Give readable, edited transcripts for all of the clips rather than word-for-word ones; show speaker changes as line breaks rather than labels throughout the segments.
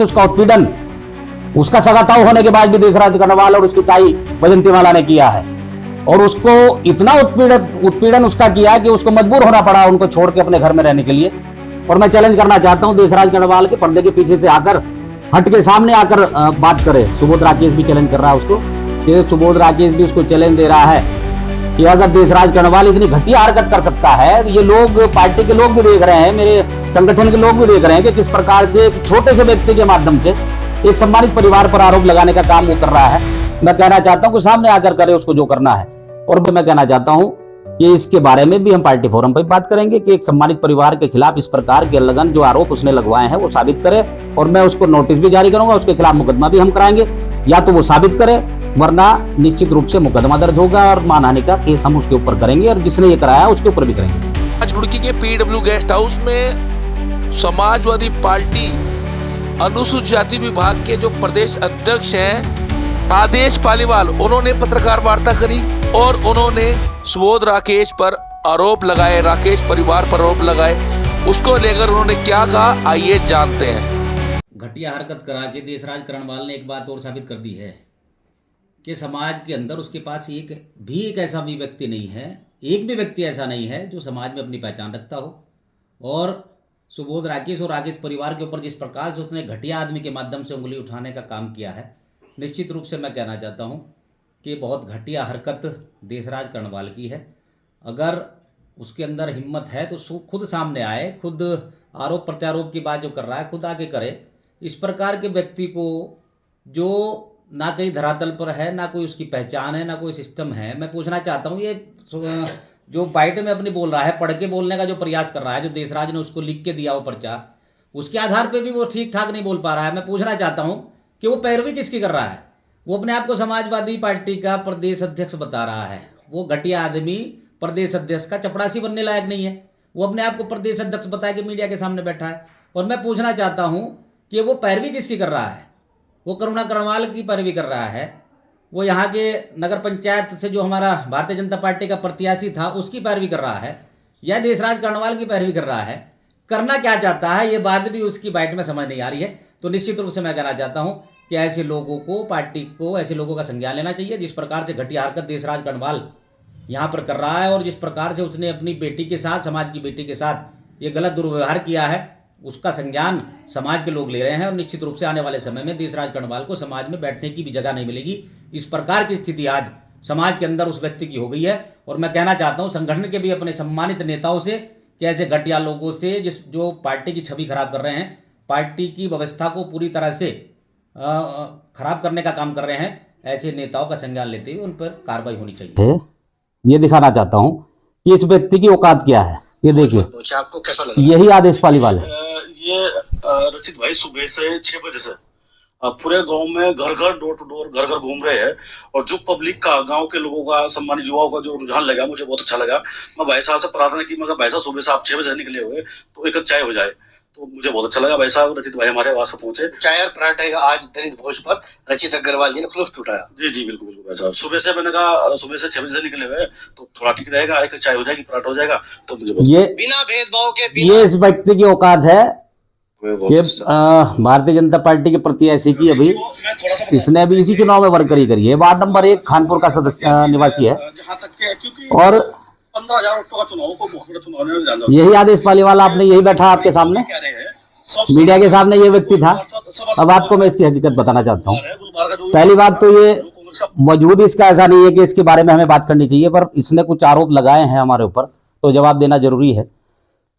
उसका उत्पीड़न उसका सगा ताऊ होने के बाद भी देशराज कनवाल और उसकी ताई वजंतीमाला ने किया है। और उसको इतना उत्पीड़न उसका किया कि उसको मजबूर होना पड़ा उनको छोड़ के अपने घर में रहने के लिए। और मैं चैलेंज करना चाहता हूं देशराज कनवाल के पर्दे के पीछे से आकर हट के सामने आकर बात करे। सुबोध राकेश भी चैलेंज कर रहा है उसको, कि सुबोध राकेश भी उसको चैलेंज दे रहा है कि अगर देशराज कनवाल इतनी घटिया हरकत कर सकता है, ये लोग पार्टी के लोग भी देख रहे हैं, मेरे संगठन के लोग भी देख रहे हैं कि किस प्रकार से एक छोटे से व्यक्ति के माध्यम से एक सम्मानित परिवार पर आरोप लगाने का काम वो कर रहा है। मैं कहना चाहता हूं कि सामने आकर करे उसको जो करना है। और मैं कहना चाहता हूं कि इसके बारे में भी हम पार्टी फोरम पर बात करेंगे कि एक सम्मानित परिवार के खिलाफ इस प्रकार के लगन जो आरोप उसने लगवाए हैं वो साबित करे। और मैं उसको नोटिस भी जारी करूंगा, उसके खिलाफ मुकदमा भी हम कराएंगे, या तो वो साबित करे, वरना निश्चित रूप से मुकदमा दर्ज होगा और मानहानि का केस हम उसके ऊपर करेंगे और जिसने ये कराया उसके ऊपर भी करेंगे।
आज रुड़की के पीडब्ल्यू गेस्ट हाउस में समाजवादी पार्टी अनुसूचित जाति विभाग के जो प्रदेश अध्यक्ष हैं आदेश पालीवाल, उन्होंने पत्रकार वार्ता करी और उन्होंने सुबोध राकेश पर आरोप लगाए, राकेश परिवार पर आरोप लगाए। उसको लेकर उन्होंने क्या कहा, आइए जानते हैं।
घटिया हरकत करा के देशराज कनवाल ने एक बात और साबित कर दी है कि समाज के अंदर उसके पास एक ऐसा भी व्यक्ति नहीं है, एक भी व्यक्ति ऐसा नहीं है जो समाज में अपनी पहचान रखता हो। और सुबोध राकेश और राकेश परिवार के ऊपर जिस प्रकार से उसने घटिया आदमी के माध्यम से उंगली उठाने का काम किया है, निश्चित रूप से मैं कहना चाहता हूं कि बहुत घटिया हरकत देशराज कनवाल की है। अगर उसके अंदर हिम्मत है तो खुद सामने आए, खुद आरोप प्रत्यारोप की बात जो कर रहा है खुद आके करे। इस प्रकार के व्यक्ति को जो ना कहीं धरातल पर है, ना कोई उसकी पहचान है, ना कोई सिस्टम है, मैं पूछना चाहता हूँ ये जो बाइट में अपनी बोल रहा है, पढ़ के बोलने का जो प्रयास कर रहा है, जो देशराज ने उसको लिख के दिया वो पर्चा, उसके आधार पे भी वो ठीक ठाक नहीं बोल पा रहा है। मैं पूछना चाहता हूँ कि वो पैरवी किसकी कर रहा है। वो अपने आप को समाजवादी पार्टी का प्रदेश अध्यक्ष बता रहा है। वो घटिया आदमी प्रदेश अध्यक्ष का चपरासी बनने लायक नहीं है। वो अपने आप को प्रदेश अध्यक्ष बताया कि मीडिया के सामने बैठा है। और मैं पूछना चाहता हूँ कि वो पैरवी किसकी कर रहा है। वो करुणा कनवाल की पैरवी कर रहा है, वो यहाँ के नगर पंचायत से जो हमारा भारतीय जनता पार्टी का प्रत्याशी था उसकी पैरवी कर रहा है, या देशराज कनवाल की पैरवी कर रहा है। करना क्या चाहता है ये बात भी उसकी बाइट में समझ नहीं आ रही है। तो निश्चित रूप से मैं कहना चाहता हूँ कि ऐसे लोगों को, पार्टी को ऐसे लोगों का संज्ञान लेना चाहिए। जिस प्रकार से घटिया हरकत देशराज कनवाल यहाँ पर कर रहा है और जिस प्रकार से उसने अपनी बेटी के साथ, समाज की बेटी के साथ ये गलत दुर्व्यवहार किया है, उसका संज्ञान समाज के लोग ले रहे हैं। और निश्चित रूप से आने वाले समय में देशराज कनवाल को समाज में बैठने की भी जगह नहीं मिलेगी। इस प्रकार की स्थिति आज समाज के अंदर उस व्यक्ति की हो गई है। और मैं कहना चाहता हूं संगठन के भी अपने सम्मानित नेताओं से कि ऐसे घटिया लोगों से जो पार्टी की छवि खराब कर रहे हैं, पार्टी की व्यवस्था को पूरी तरह से खराब करने का काम कर रहे हैं, ऐसे नेताओं का संज्ञान लेते हुए उन पर कार्रवाई होनी चाहिए। ये दिखाना चाहता हूं कि इस व्यक्ति की औकात क्या है। ये देखिए,
आपको कैसा लगा?
यही आदेश पालीवाल है।
ये रचित भाई सुबह से 6 बजे से पूरे गांव में घर घर, डोर टू डोर, घर घर घूम रहे हैं। और जो पब्लिक का, गांव के लोगों का, सम्मानित युवाओं का जो रुझान लगा, मुझे बहुत अच्छा लगा। मैं भाई साहब से प्रार्थना की, मगर भाई साहब सुबह से आप 6 बजे निकले हुए तो एक चाय हो जाए, तो मुझे बहुत अच्छा लगा। भाई साहब, रचित भाई हमारे वहां से पहुंचे।
चाय और पराठे का आज दलित भोज पर रचित अग्रवाल जी ने खुलूफ उठाया।
जी जी बिल्कुल बिल्कुल भाई साहब। सुबह से मैंने कहा सुबह से 6 बजे से निकले हुए तो थोड़ा ठीक रहेगा, एक चाय हो जाएगी, पराठा हो जाएगा, तो मुझे
ये
बिना भेदभाव के
ये इस व्यक्ति की औकात है। ये भारतीय जनता पार्टी के प्रत्याशी की अभी इसने अभी इसी चुनाव में वर्करी करी है। वार्ड नंबर 1 खानपुर का सदस्य निवासी है। और
15,000 का चुनाव को बहुत बड़ा चुनाव,
यही आदेश पालीवाल आपने यही बैठा आपके सामने, मीडिया के सामने ये व्यक्ति था। अब आपको मैं इसकी हकीकत बताना चाहता हूँ। पहली बात तो ये वजूद इसका ऐसा नहीं है कि इसके बारे में हमें बात करनी चाहिए, पर इसने कुछ आरोप लगाए हैं हमारे ऊपर, तो जवाब देना जरूरी है।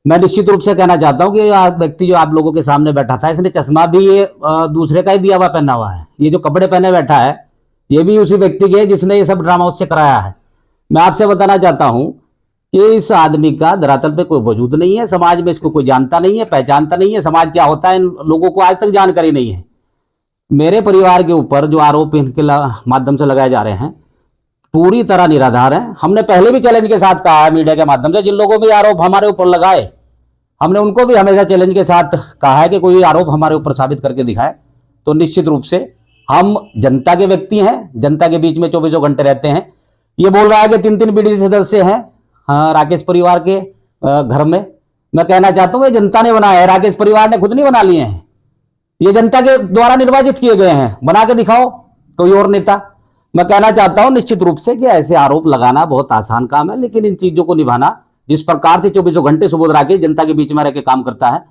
मैं निश्चित रूप से कहना चाहता हूँ कि व्यक्ति जो आप लोगों के सामने बैठा था, इसने चश्मा भी ये दूसरे का ही दिया हुआ पहना हुआ है। ये जो कपड़े पहने बैठा है ये भी उसी व्यक्ति के जिसने ये सब ड्रामा उससे कराया है। मैं आपसे बताना चाहता हूँ कि इस आदमी का धरातल पे कोई वजूद नहीं है, समाज में इसको कोई जानता नहीं है, पहचानता नहीं है। समाज क्या होता है इन लोगों को आज तक जानकारी नहीं है। मेरे परिवार के ऊपर जो आरोप इनके माध्यम से लगाए जा रहे हैं पूरी तरह निराधार है। हमने पहले भी चैलेंज के साथ कहा है मीडिया के माध्यम से, जिन लोगों भी आरोप हमारे ऊपर लगाए हमने उनको भी हमेशा चैलेंज के साथ कहा है कि कोई आरोप हमारे ऊपर साबित करके दिखाए। तो निश्चित रूप से हम जनता के व्यक्ति हैं, जनता के बीच में 24 घंटे रहते हैं। ये बोल रहा है कि 3 पीढ़ी सदस्य हैं राकेश परिवार के घर में। मैं कहना चाहता हूँ ये जनता ने बनाया है, राकेश परिवार ने खुद नहीं बना लिए हैं। ये जनता के द्वारा निर्वाचित किए गए हैं, बना के दिखाओ कोई और नेता। मैं कहना चाहता हूं निश्चित रूप से कि ऐसे आरोप लगाना बहुत आसान काम है, लेकिन इन चीजों को निभाना, जिस प्रकार से 24 घंटे सुबोध राकेश जनता के बीच में रह के काम करता है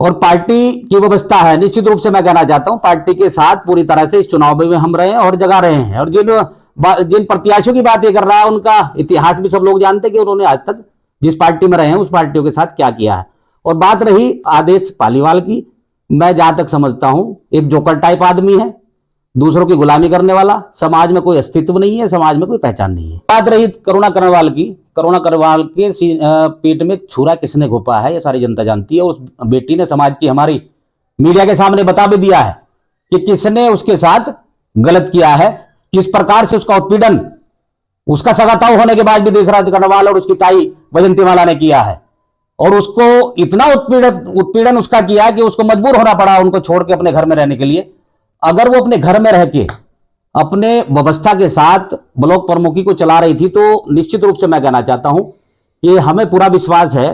और पार्टी की व्यवस्था है, निश्चित रूप से मैं कहना चाहता हूं पार्टी के साथ पूरी तरह से इस चुनाव में हम रहे हैं और जगा रहे हैं। और जिन प्रत्याशियों की बात ये कर रहा है उनका इतिहास भी सब लोग जानते हैं कि उन्होंने आज तक जिस पार्टी में रहे हैं उस पार्टियों के साथ क्या किया है। और बात रही आदेश पालीवाल की, मैं जहां तक समझता हूं एक जोकर टाइप आदमी है, दूसरों की गुलामी करने वाला, समाज में कोई अस्तित्व नहीं है, समाज में कोई पहचान नहीं है। बात रही करुणा करनवाल की, करुणा करनवाल के पेट में छुरा किसने घोपा है ये सारी जनता जानती है। उस बेटी ने समाज की हमारी मीडिया के सामने बता भी दिया है कि किसने उसके साथ गलत किया है, किस प्रकार से उसका उत्पीड़न उसका सगाताव होने के बाद भी देशराज करनवाल और उसकी ताई वैजयंती माला ने किया है। और उसको इतना उत्पीड़न उसका किया कि उसको मजबूर होना पड़ा उनको छोड़ के अपने घर में रहने के लिए। अगर वो अपने घर में रह के अपने व्यवस्था के साथ ब्लॉक प्रमुखी को चला रही थी तो निश्चित रूप से मैं कहना चाहता हूं कि हमें पूरा विश्वास है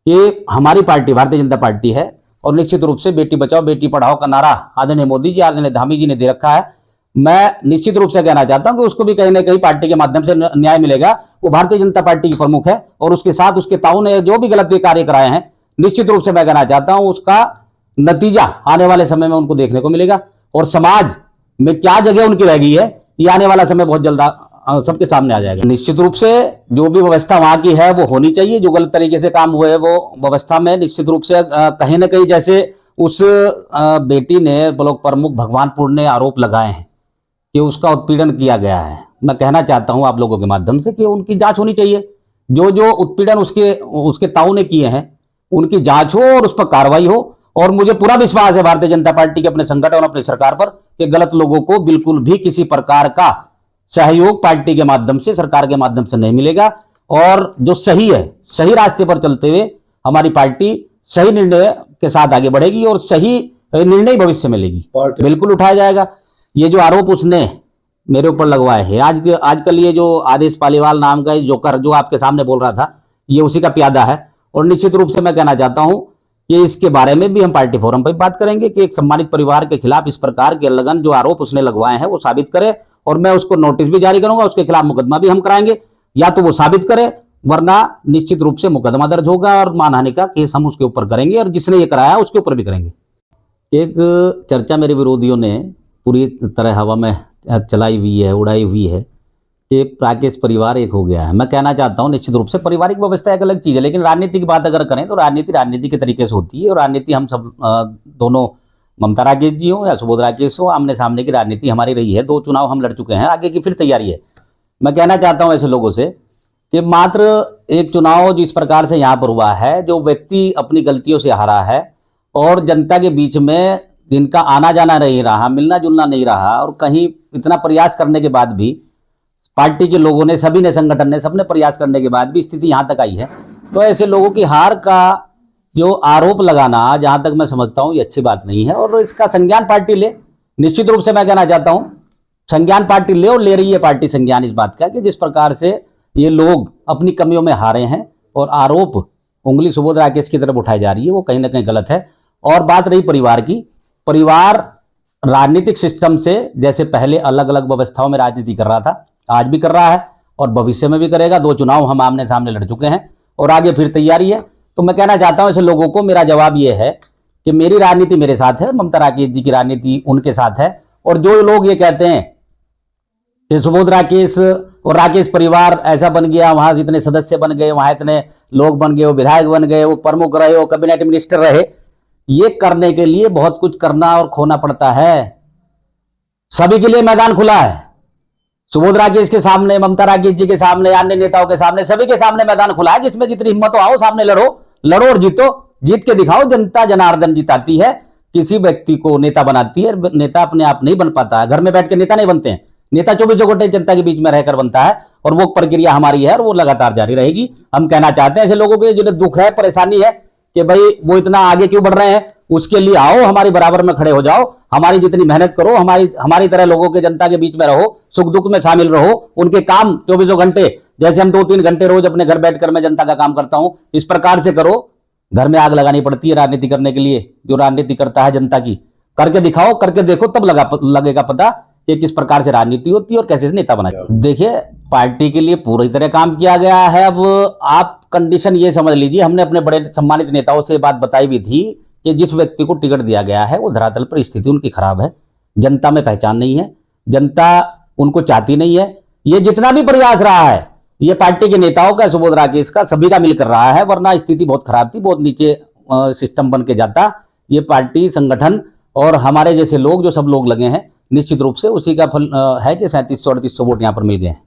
कि हमारी पार्टी भारतीय जनता पार्टी है और निश्चित रूप से बेटी बचाओ बेटी पढ़ाओ का नारा आदरणीय मोदी जी आदरणीय धामी जी ने दे रखा है। मैं निश्चित रूप से कहना चाहता हूं कि उसको भी कहीं ना कहीं पार्टी के माध्यम से न्याय मिलेगा। वो भारतीय जनता पार्टी की प्रमुख है और उसके साथ उसके ताऊ ने जो भी गलत कार्य कराए हैं निश्चित रूप से मैं कहना चाहता हूं उसका नतीजा आने वाले समय में उनको देखने को मिलेगा। और समाज में क्या जगह उनकी रह गई है ये आने वाला समय बहुत जल्द सबके सामने आ जाएगा। निश्चित रूप से जो भी व्यवस्था वहां की है वो होनी चाहिए। जो गलत तरीके से काम हुए वो व्यवस्था में निश्चित रूप से कहीं ना कहीं, जैसे उस बेटी ने ब्लॉक प्रमुख भगवानपुर ने आरोप लगाए हैं कि उसका उत्पीड़न किया गया है, मैं कहना चाहता हूं आप लोगों के माध्यम से कि उनकी जांच होनी चाहिए। जो जो उत्पीड़न उसके ताऊ ने किए हैं उनकी जांच हो और उस पर कार्रवाई हो। और मुझे पूरा विश्वास है भारतीय जनता पार्टी के अपने संगठन और अपनी सरकार पर कि गलत लोगों को बिल्कुल भी किसी प्रकार का सहयोग पार्टी के माध्यम से सरकार के माध्यम से नहीं मिलेगा। और जो सही है, सही रास्ते पर चलते हुए हमारी पार्टी सही निर्णय के साथ आगे बढ़ेगी और सही निर्णय भविष्य में लेगी, बिल्कुल उठाया जाएगा। ये जो आरोप उसने मेरे ऊपर लगवाए हैं आजकल ये जो आदेश पालीवाल नाम का जोकर जो आपके सामने बोल रहा था ये उसी का प्यादा है। और निश्चित रूप से मैं कहना चाहता हूं कि इसके बारे में भी हम पार्टी फोरम पर बात करेंगे कि एक सम्मानित परिवार के खिलाफ इस प्रकार के लगन जो आरोप उसने लगवाए हैं वो साबित करे। और मैं उसको नोटिस भी जारी करूंगा, उसके खिलाफ मुकदमा भी हम कराएंगे, या तो वो साबित करे वरना निश्चित रूप से मुकदमा दर्ज होगा और मानहानि का केस हम उसके ऊपर करेंगे और जिसने ये कराया उसके ऊपर भी करेंगे। एक चर्चा मेरे विरोधियों ने पूरी तरह हवा में चलाई हुई है, उड़ाई हुई है कि राकेश परिवार एक हो गया है। मैं कहना चाहता हूं निश्चित रूप से पारिवारिक व्यवस्था एक अलग चीज़ है, लेकिन राजनीति की बात अगर करें तो राजनीति के तरीके से होती है। और राजनीति हम सब दोनों ममता राकेश जी हो या सुबोध राकेश हो, आमने सामने की राजनीति हमारी रही है। 2 चुनाव हम लड़ चुके हैं, आगे की फिर तैयारी है। मैं कहना चाहता हूं ऐसे लोगों से कि मात्र एक चुनाव जिस प्रकार से यहाँ पर हुआ है, जो व्यक्ति अपनी गलतियों से हारा है और जनता के बीच में जिनका आना जाना नहीं रहा, मिलना जुलना नहीं रहा, और कहीं इतना प्रयास करने के बाद भी पार्टी के लोगों ने, सभी ने, संगठन ने, सबने प्रयास करने के बाद भी स्थिति यहाँ तक आई है। तो ऐसे लोगों की हार का जो आरोप लगाना, जहां तक मैं समझता हूं ये अच्छी बात नहीं है और इसका संज्ञान पार्टी ले। निश्चित रूप से मैं कहना चाहता हूं संज्ञान पार्टी ले, और ले रही है पार्टी संज्ञान इस बात का कि जिस प्रकार से ये लोग अपनी कमियों में हारे हैं और आरोप उंगली सुबोध राकेश की तरफ उठाई जा रही है, वो कहीं ना कहीं गलत है। और बात रही परिवार की, परिवार राजनीतिक सिस्टम से जैसे पहले अलग अलग व्यवस्थाओं में राजनीति कर रहा था, आज भी कर रहा है और भविष्य में भी करेगा। 2 चुनाव हम आमने सामने लड़ चुके हैं और आगे फिर तैयारी है। तो मैं कहना चाहता हूं ऐसे लोगों को मेरा जवाब यह है कि मेरी राजनीति मेरे साथ है, ममता राकेश जी की राजनीति उनके साथ है। और जो लोग ये कहते हैं कि सुबोध राकेश और राकेश परिवार ऐसा बन गया, वहां इतने सदस्य बन गए, वहां इतने लोग बन गए, वो विधायक बन गए, वो प्रमुख रहे, वो कैबिनेट मिनिस्टर रहे, ये करने के लिए बहुत कुछ करना और खोना पड़ता है। सभी के लिए मैदान खुला है, सुबोध राकेश के सामने, ममता राकेश जी के सामने, अन्य नेताओं के सामने, सभी के सामने मैदान खुला है। जिसमें जितनी हिम्मत हो आओ, सामने लड़ो और जीतो, जीत के दिखाओ। जनता जनार्दन जिताती है, किसी व्यक्ति को नेता बनाती है। नेता अपने आप नहीं बन पाता है, घर में बैठ के नेता नहीं बनते हैं। नेता 24 घंटे जनता के बीच में रहकर बनता है और वो प्रक्रिया हमारी है और वो लगातार जारी रहेगी। हम कहना चाहते हैं ऐसे लोगों के जिन्हें दुख है, परेशानी है कि भाई वो इतना आगे क्यों बढ़ रहे हैं, उसके लिए आओ, हमारी बराबर में खड़े हो जाओ, हमारी जितनी मेहनत करो, हमारी तरह लोगों के जनता के बीच में रहो, सुख दुख में शामिल रहो। उनके काम 24 घंटे, जैसे हम 2-3 घंटे रोज अपने घर बैठकर मैं जनता का काम करता हूं, इस प्रकार से करो। घर में आग लगानी पड़ती है राजनीति करने के लिए। जो राजनीति करता है जनता की, करके दिखाओ, करके देखो, तब लगेगा पता कि किस प्रकार से राजनीति होती है और कैसे नेता बनाए। देखिए, पार्टी के लिए पूरी तरह काम किया गया है। अब आप कंडीशन ये समझ लीजिए, हमने अपने बड़े सम्मानित नेताओं से बात बताई भी थी कि जिस व्यक्ति को टिकट दिया गया है वो धरातल पर स्थिति उनकी खराब है, जनता में पहचान नहीं है, जनता उनको चाहती नहीं है। ये जितना भी प्रयास रहा है ये पार्टी के नेताओं का, सुबोध राकेश का, सभी का मिलकर रहा है, वरना स्थिति बहुत खराब थी, बहुत नीचे सिस्टम बन के जाता। ये पार्टी संगठन और हमारे जैसे लोग, जो सब लोग लगे हैं, निश्चित रूप से उसी का फल है कि 3700-3800 वोट यहाँ पर मिल गए हैं।